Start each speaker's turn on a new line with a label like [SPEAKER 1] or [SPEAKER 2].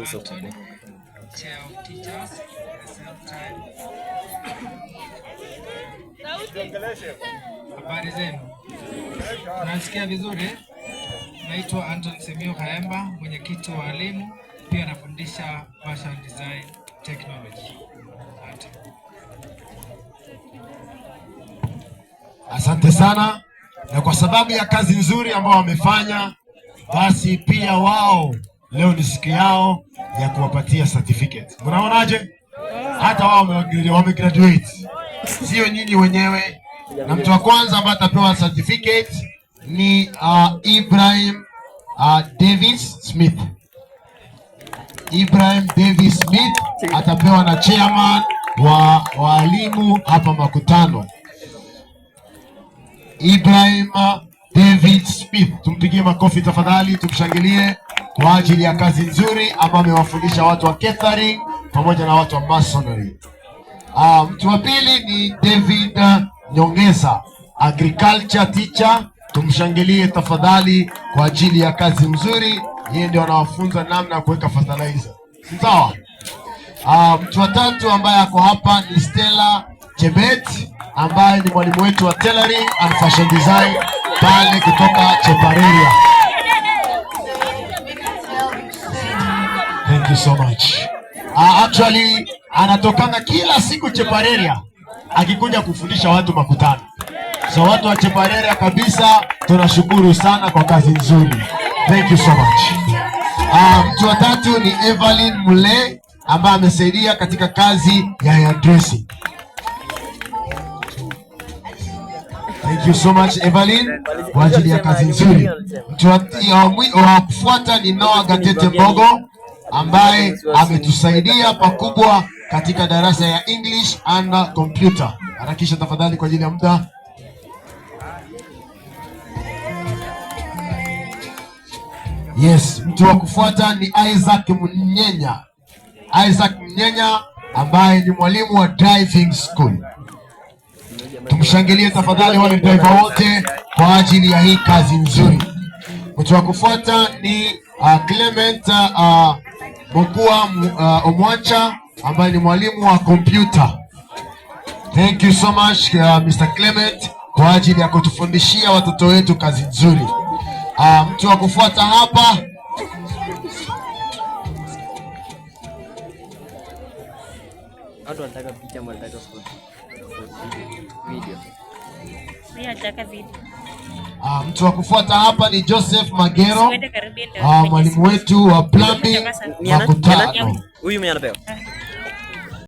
[SPEAKER 1] uso kubwa.
[SPEAKER 2] Habari zenu. Nasikia vizuri. Naitwa Anton Semio Kaemba, mwenyekiti wa walimu, pia nafundisha Fashion Design Technology.
[SPEAKER 3] Asante sana, na kwa sababu ya kazi nzuri ambao wamefanya, basi pia wao leo ni siku yao ya kuwapatia certificate. Mnaonaje? Hata wao wamegraduate, sio nyinyi wenyewe. Na mtu wa kwanza ambaye atapewa certificate ni Ibrahim Davis Smith. Ibrahim Davis Smith atapewa na chairman wa walimu hapa Makutano. Ibrahim David Smith, tumpigie makofi tafadhali, tumshangilie kwa ajili ya kazi nzuri ambayo amewafundisha watu wa catering pamoja na watu wa masonry. Mtu wa pili ni David Nyongesa, agriculture teacher, tumshangilie tafadhali kwa ajili ya kazi nzuri. Yeye ndio anawafunza namna ya kuweka fertilizer. Sawa? Mtu wa tatu ambaye ako hapa ni Stella Chebet, ambaye ni mwalimu wetu wa tailoring and fashion design pale kutoka Chepareria. Thank you so much. Actually anatokana kila siku Chepareria akikuja kufundisha watu Makutano. So watu wa Chepareria kabisa tunashukuru sana kwa kazi nzuri. Thank you so much. Mtu wa tatu ni Evelyn Mule ambaye amesaidia katika kazi ya hairdressing. Thank you so much Evelyn kwa ajili ya kazi nzuri. Mtu wa kufuata ni Noah Gatete Mbogo ambaye ametusaidia pakubwa katika darasa ya English and Computer. Harakisha tafadhali kwa ajili ya muda. Yes, mtu wa kufuata ni Isaac Mnyenya. Isaac Mnyenya ambaye ni mwalimu wa driving school. Tumshangilie tafadhali wale driver wote kwa ajili ya hii kazi nzuri. Mtu wa kufuata ni Clement Mokua Omwacha ambaye ni mwalimu wa computer. Thank you so much Mr. Clement kwa ajili ya kutufundishia watoto wetu kazi nzuri. Mtu wa kufuata hapa
[SPEAKER 1] watu wanataka picha, wanataka video.
[SPEAKER 4] Mimi nataka video.
[SPEAKER 3] Mtu wa kufuata hapa ni Joseph Magero, mwalimu wetu wa plumbing Makutano.
[SPEAKER 1] Huyu mwenye anapewa